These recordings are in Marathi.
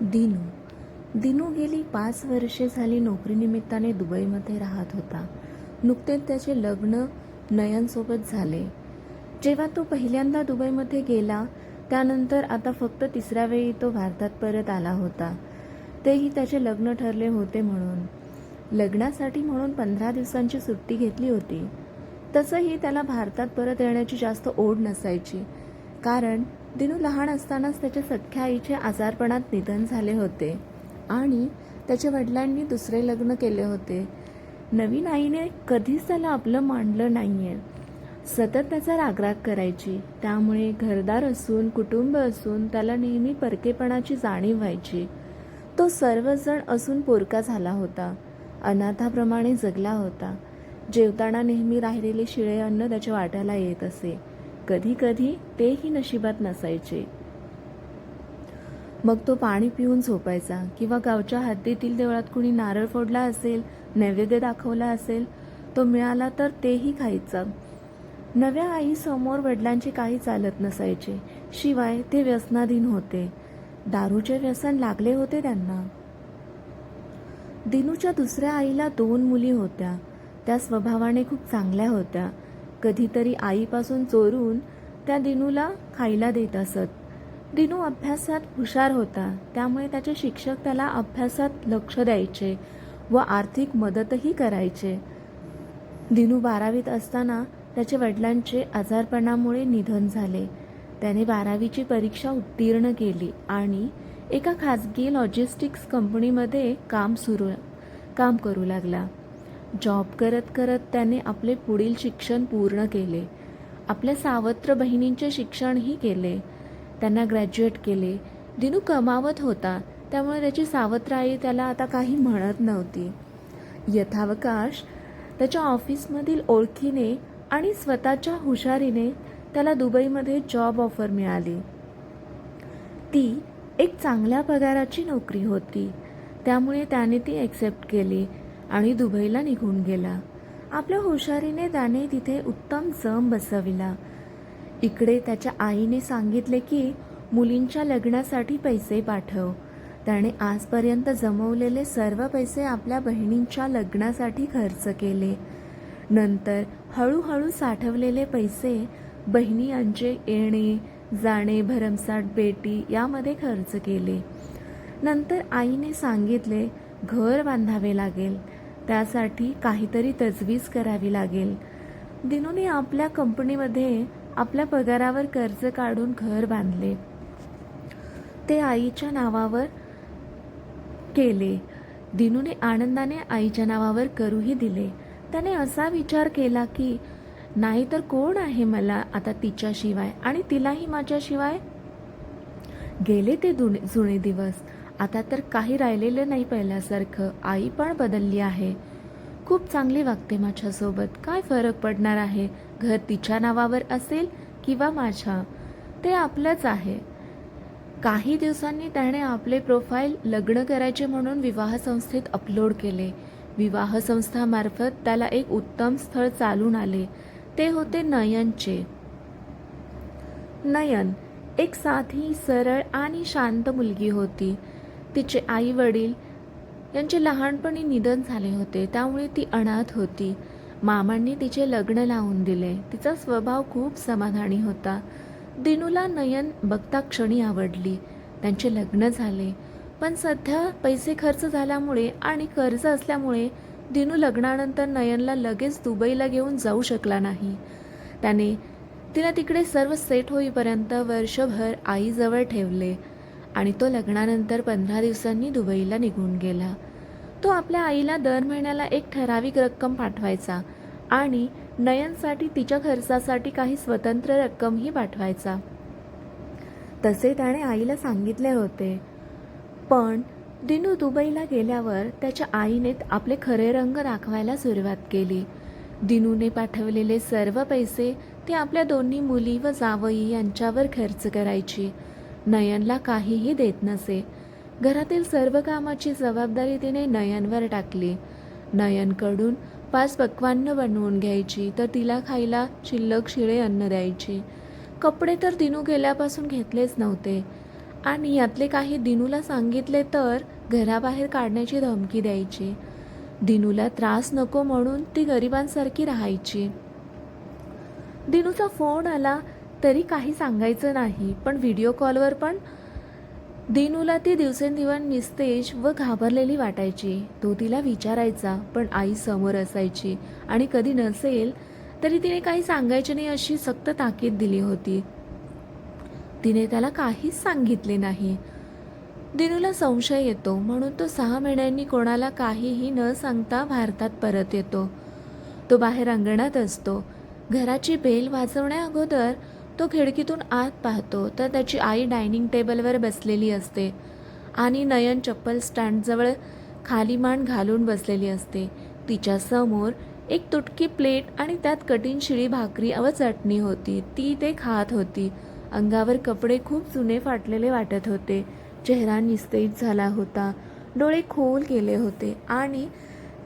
दिनू गेली 5 वर्षे झाली नोकरीनिमित्ताने दुबईमध्ये राहत होता. नुकतेच त्याचे लग्न नयनसोबत झाले. जेव्हा तो पहिल्यांदा दुबईमध्ये गेला त्यानंतर आता फक्त तिसऱ्या वेळी तो भारतात परत आला होता. तेही त्याचे लग्न ठरले होते म्हणून. लग्नासाठी म्हणून 15 दिवसांची सुट्टी घेतली होती. तसंही त्याला भारतात परत येण्याची जास्त ओढ नसायची, कारण दिनू लहान असतानाच त्याच्या सख्ख्या आईचे आजारपणात निधन झाले होते आणि त्याच्या वडिलांनी दुसरे लग्न केले होते. नवीन आईने कधीच त्याला आपलं मानलं नाहीये. सतत त्याचा रागराग करायची. त्यामुळे घरदार असून कुटुंब असून त्याला नेहमी परकेपणाची जाणीव व्हायची. तो सर्वजण असून पोरका झाला होता. अनाथाप्रमाणे जगला होता. जेवताना नेहमी राहिलेले शिळे अन्न त्याच्या वाट्याला येत असे. कधी कधी तेही नशिबात नसायचे. मग तो पाणी पिऊन झोपायचा किंवा गावच्या हद्दीतील देवळात कुणी नारळ फोडला असेल, नैवेद्य दाखवला असेल, तो मिळाला तर तेही खायचा. नव्या आईसमोर वडिलांचे काही चालत नसायचे. शिवाय ते व्यसनाधीन होते. दारूचे व्यसन लागले होते त्यांना. दिनूच्या दुसऱ्या आईला 2 मुली होत्या. त्या स्वभावाने खूप चांगल्या होत्या. कधीतरी आईपासून चोरून त्या दिनूला खायला देत असत. दिनू अभ्यासात हुशार होता, त्यामुळे त्याचे शिक्षक त्याला अभ्यासात लक्ष द्यायचे व आर्थिक मदतही करायचे. दिनू 12वीत असताना त्याच्या वडिलांचे आजारपणामुळे निधन झाले. त्याने 12वीची परीक्षा उत्तीर्ण केली आणि एका खाजगी लॉजिस्टिक्स कंपनीमध्ये काम करू लागला. जॉब करत करत त्याने आपले पुढील शिक्षण पूर्ण केले. आपल्या सावत्र बहिणींचे शिक्षणही केले. त्यांना ग्रॅज्युएट केले. दिनू कमावत होता, त्यामुळे त्याची सावत्र आई त्याला आता काही म्हणत नव्हती. यथावकाश त्याच्या ऑफिसमधील ओळखीने आणि स्वतःच्या हुशारीने त्याला दुबईमध्ये जॉब ऑफर मिळाली. ती एक चांगल्या पगाराची नोकरी होती, त्यामुळे त्याने ती ॲक्सेप्ट केली आणि दुबईला निघून गेला. आपल्या हुशारीने त्याने तिथे उत्तम जम बसविला. इकडे त्याच्या आईने सांगितले की मुलींच्या लग्नासाठी पैसे पाठव. त्याने आजपर्यंत जमवलेले सर्व पैसे आपल्या बहिणींच्या लग्नासाठी खर्च केले. नंतर हळूहळू साठवलेले पैसे बहिणींचे येणे जाणे, भरमसाठ भेटी यामध्ये खर्च केले. नंतर आईने सांगितले घर बांधावे लागेल, त्यासाठी काहीतरी तजवीज करावी लागेल. दिनूने आपल्या कंपनीमध्ये आपल्या पगारावर कर्ज काढून घर बांधले. ते आईच्या नावावर केले. दिनूने आनंदाने आईच्या नावावर करूही दिले. त्याने असा विचार केला की नाही तर कोण आहे मला आता तिच्याशिवाय, आणि तिलाही माझ्याशिवाय. गेले ते जुने दिवस. आता तर काही राहिलेलं नाही पहिल्यासारखं. आई पण बदलली आहे. खूप चांगली वागते माझ्यासोबत. काय फरक पडणार आहे? घर तिच्या नावावर असेल किंवा माझ्या, ते आपलंच आहे. काही दिवसांनी त्याने आपले प्रोफाईल लग्न करायचे म्हणून विवाह संस्थेत अपलोड केले. विवाह संस्थामार्फत त्याला एक उत्तम स्थळ चालून आले. ते होते नयनचे. नयन एक साधी, सरळ आणि शांत मुलगी होती. तिचे आई वडील यांचे लहानपणी निधन झाले होते, त्यामुळे ती अनाथ होती. मामांनी तिचे लग्न लावून दिले. तिचा स्वभाव खूप समाधानी होता. दिनूला नयन बघता क्षणी आवडली. त्यांचे लग्न झाले, पण सध्या पैसे खर्च झाल्यामुळे आणि कर्ज असल्यामुळे दिनू लग्नानंतर नयनला लगेच दुबईला घेऊन जाऊ शकला नाही. त्याने तिला तिकडे सर्व सेट होईपर्यंत वर्षभर आईजवळ ठेवले आणि तो लग्नानंतर 15 दिवसांनी दुबईला निघून गेला. तो आपल्या आईला दर महिन्याला एक ठराविक रक्कम पाठवायचा आणि नयनसाठी तिच्या खर्चासाठी काही स्वतंत्र रक्कमही पाठवायचा. तसे त्याने आईला सांगितले होते. पण दिनू दुबईला गेल्यावर त्याच्या आईने आपले खरे रंग दाखवायला सुरुवात केली. दिनूने पाठवलेले सर्व पैसे ती आपल्या दोन्ही मुली व जावई यांच्यावर खर्च करायची. नयनला काहीही देत नसे. घरातील सर्व कामाची जबाबदारी तिने नयनवर टाकली. नयनकडून 5 पक्वान्न बनवून घ्यायची, तर तिला खायला शिल्लक शिळे अन्न द्यायची. कपडे तर दिनू गेल्यापासून घेतलेच नव्हते. आणि यातले काही दिनूला सांगितले तर घराबाहेर काढण्याची धमकी द्यायची. दिनूला त्रास नको म्हणून ती गरिबांसारखी राहायची. दिनूचा फोन आला तरी काही सांगायचं नाही, पण व्हिडिओ कॉलवर पण दिनूला ती दिवसेंदिवस निस्तेज व घाबरलेली वाटायची. तो तिला विचारायचा, पण आई समोर असायची आणि कधी नसेल तरी तिने काही सांगायचे नाही अशी सक्त ताकीद दिली होती. तिने त्याला काहीच सांगितले नाही. दिनूला संशय येतो म्हणून तो 6 महिन्यांनी कोणाला काहीही न सांगता भारतात परत येतो. तो बाहेर अंगणात असतो. घराची बेल वाजवण्या अगोदर तो खिडकीतून आत पाहतो तर त्याची आई डायनिंग टेबलवर बसलेली असते आणि नयन चप्पल स्टँडजवळ खाली मान घालून बसलेली असते. तिच्यासमोर एक तुटकी प्लेट आणि त्यात कठीण शिळी भाकरी व चटणी होती. ती ते खात होती. अंगावर कपडे खूप जुने फाटलेले वाटत होते. चेहरा निस्तेज झाला होता. डोळे खोल केले होते आणि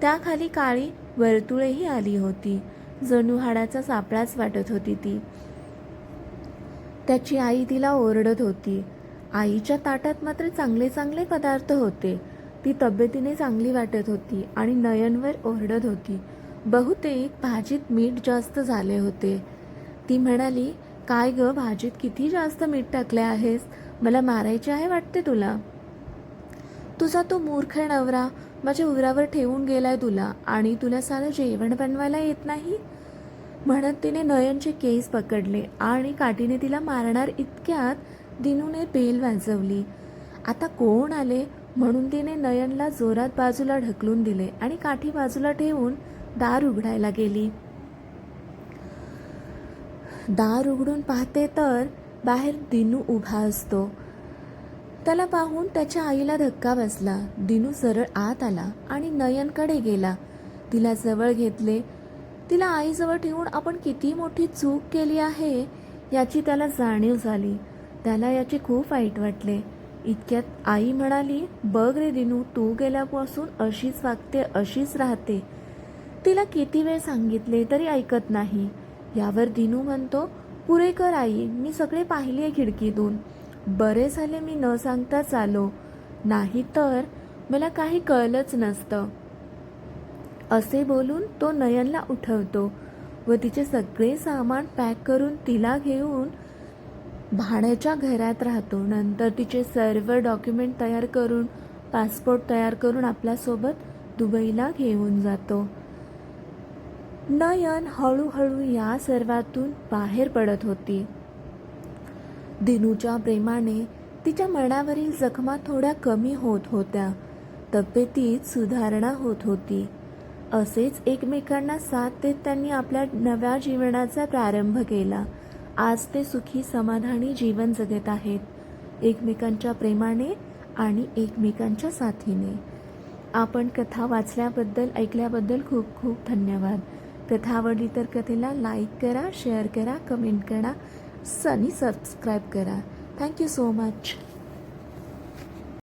त्याखाली काळी वर्तुळेही आली होती. जणू हाडाचा सापळाच वाटत होती ती. त्याची आई तिला ओरडत होती. आईच्या ताटात मात्र चांगले चांगले पदार्थ होते. ती तब्येतीने चांगली वाटत होती आणि नयनवर ओरडत होती. बहुतेक भाजीत मीठ जास्त झाले होते. ती म्हणाली, काय ग, भाजीत किती जास्त मीठ टाकले आहेस? मला मारायचे आहे वाटते तुला. तुझा तो मूर्ख नवरा माझ्या उरावर ठेवून गेलाय तुला आणि तुला सारं जेवण बनवायला येत नाही, म्हणत तिने नयनचे केस पकडले आणि काठीने तिला मारणार इतक्यात दिनूने बेल वाजवली. आता कोण आले म्हणून तिने नयनला जोरात बाजूला ढकलून दिले आणि काठी बाजूला ठेवून दार उघडायला गेली. दार उघडून पाहते तर बाहेर दिनू उभा असतो. त्याला पाहून त्याच्या आईला धक्का बसला. दिनू सरळ आत आला आणि नयनकडे गेला. तिला जवळ घेतले. तिला आईजवळ ठेवून आपण किती मोठी चूक केली आहे याची त्याला जाणीव झाली. त्याला याचे खूप वाईट वाटले. इतक्यात आई म्हणाली, बघ रे दिनू, तू गेल्यापासून अशीच वागते, अशीच राहते. तिला किती वेळ सांगितले तरी ऐकत नाही. यावर दिनू म्हणतो, पुरे कर आई, मी सगळे पाहिले खिडकीतून. बरे झाले मी न सांगताच आलो, नाही तर मला काही कळलंच नसतं. असे बोलून तो नयनला उठवतो व तिचे सगळे सामान पॅक करून तिला घेऊन भाड्याच्या घरात राहतो. नंतर तिचे सर्व डॉक्युमेंट तयार करून पासपोर्ट तयार करून आपल्यासोबत दुबईला घेऊन जातो. नयन हळूहळू या सर्वातून बाहेर पडत होती. दिनूच्या प्रेमाने तिच्या मनावरील जखमा थोड्या कमी होत होत्या. तब्येतीत सुधारणा होत होती. असेच एकमेकांना साथ देत त्यांनी आपल्या नव्या जीवनाचा प्रारंभ केला. आज ते सुखी समाधानी जीवन जगत आहेत, एकमेकांच्या प्रेमाने आणि एकमेकांच्या साथीने. आपण कथा वाचल्याबद्दल, ऐकल्याबद्दल खूप खूप धन्यवाद. कथा आवडली तर कथेला लाईक करा, शेअर करा, कमेंट करा आणि सबस्क्राईब करा. Thank you so much.